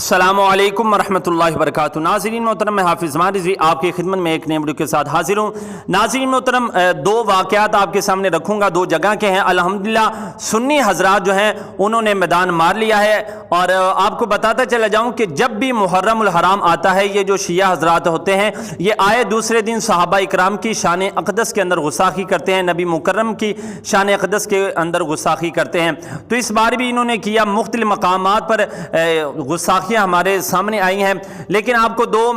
السلام علیکم ورحمۃ اللہ وبرکاتہ۔ ناظرین محترم، میں حافظ زمان رضوی آپ کی خدمت میں ایک نئے ویڈیو کے ساتھ حاضر ہوں۔ ناظرین محترم، دو واقعات آپ کے سامنے رکھوں گا، دو جگہ کے ہیں۔ الحمدللہ سنی حضرات جو ہیں انہوں نے میدان مار لیا ہے، اور آپ کو بتاتا چلا جاؤں کہ جب بھی محرم الحرام آتا ہے، یہ جو شیعہ حضرات ہوتے ہیں یہ آئے دوسرے دن صحابہ اکرام کی شان اقدس کے اندر گستاخی کرتے ہیں، نبی مکرم کی شان اقدس کے اندر گستاخی کرتے ہیں۔ تو اس بار بھی انہوں نے کیا، مختلف مقامات پر گستاخی ہمارے سامنے آئی ہیں، لیکن آپ کو دو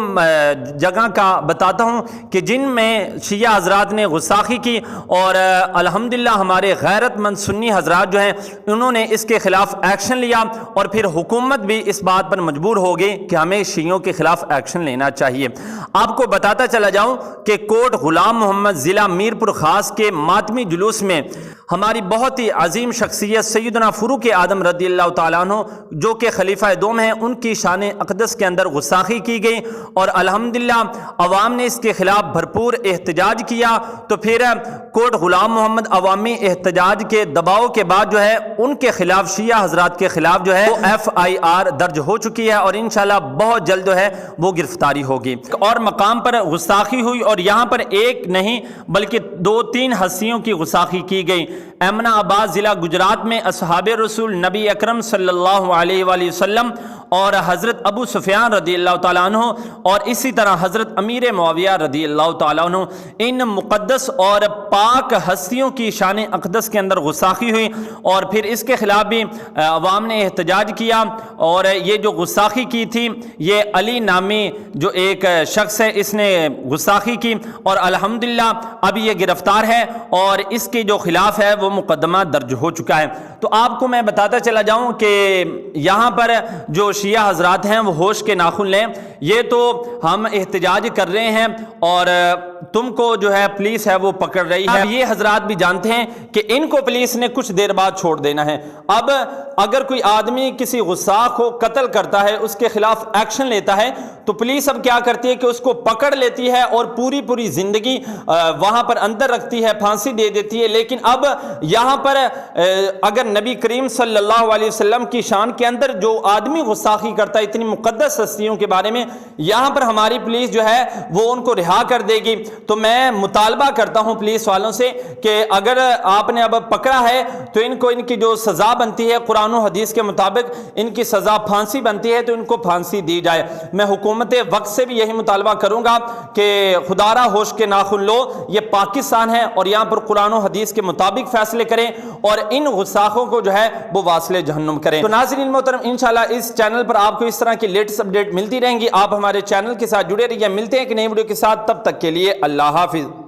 جگہ کا بتاتا ہوں کہ جن میں شیعہ حضرات نے گستاخی کی، اور الحمدللہ ہمارے غیرت مند سنی حضرات جو ہیں انہوں نے اس کے خلاف ایکشن لیا، اور پھر حکومت بھی اس بات پر مجبور ہو گئی کہ ہمیں شیعوں کے خلاف ایکشن لینا چاہیے۔ آپ کو بتاتا چلا جاؤں کہ کوٹ غلام محمد ضلع میرپور خاص کے ماتمی جلوس میں ہماری بہت ہی عظیم شخصیت سیدنا فاروق اعظم رضی اللہ تعالیٰ عنہ جو کہ خلیفہ دوم ہیں، ان کی شان اقدس کے اندر گستاخی کی گئی، اور الحمدللہ عوام نے اس کے خلاف بھرپور احتجاج کیا۔ تو پھر کوٹ غلام محمد عوامی احتجاج کے دباؤ کے بعد جو ہے ان کے خلاف، شیعہ حضرات کے خلاف جو ہے وہ FIR درج ہو چکی ہے، اور انشاءاللہ بہت جلد جو ہے وہ گرفتاری ہوگی۔ اور مقام پر گستاخی ہوئی، اور یہاں پر ایک نہیں بلکہ دو تین ہستیوں کی گستاخی کی گئی۔ امنا آباد ضلع گجرات میں اصحاب رسول نبی اکرم صلی اللہ علیہ وآلہ وسلم اور حضرت ابو سفیان رضی اللہ تعالیٰ عنہ، اور اسی طرح حضرت امیر معاویہ رضی اللہ تعالیٰ عنہ، ان مقدس اور پاک ہستیوں کی شان اقدس کے اندر گستاخی ہوئی، اور پھر اس کے خلاف بھی عوام نے احتجاج کیا۔ اور یہ جو گستاخی کی تھی، یہ علی نامی جو ایک شخص ہے، اس نے گستاخی کی، اور الحمدللہ اب یہ گرفتار ہے، اور اس کے جو خلاف ہے وہ مقدمہ درج ہو چکا ہے۔ تو آپ کو میں بتاتا چلا جاؤں کہ یہاں پر جو شیعہ حضرات ہیں وہ ہوش کے ناخن لیں، یہ تو ہم احتجاج کر رہے ہیں اور تم کو جو ہے پولیس ہے وہ پکڑ رہی ہے۔ اب یہ حضرات بھی جانتے ہیں کہ ان کو پولیس نے کچھ دیر بعد چھوڑ دینا ہے۔ اب اگر کوئی آدمی کسی گستاخ کو قتل کرتا ہے، اس کے خلاف ایکشن لیتا ہے، تو پولیس اب کیا کرتی ہے کہ اس کو پکڑ لیتی ہے اور پوری زندگی وہاں پر اندر رکھتی ہے، پھانسی دے دیتی ہے۔ لیکن اب یہاں پر اگر نبی کریم صلی اللہ علیہ وسلم کی شان کے اندر جو آدمی گستاخی کرتا ہے اتنی مقدس ہستیوں کے بارے میں، یہاں پر ہماری پولیس جو ہے وہ ان کو رہا کر دے گی۔ تو میں مطالبہ کرتا ہوں پولیس والوں سے کہ اگر آپ نے اب پکڑا ہے تو ان کو ان کی جو سزا بنتی ہے قرآن و حدیث کے مطابق، ان کی سزا پھانسی بنتی ہے، تو ان کو پھانسی دی جائے۔ میں حکومت وقت سے بھی یہی مطالبہ کروں گا کہ خدارہ ہوش کے ناخن لو، یہ پاکستان ہے اور یہاں پر قرآن و حدیث کے مطابق فیصلے کریں، اور ان گستاخوں کو جو ہے وہ واصل جہنم کریں۔ تو ناظرین محترم، انشاءاللہ اس چینل پر آپ کو اس طرح کی لیٹسٹ اپڈیٹ ملتی رہیں گی۔ آپ ہمارے چینل کے ساتھ جڑے رہیے۔ ملتے ہیں ایک نئی ویڈیو کے ساتھ، تب تک کے لیے اللہ حافظ۔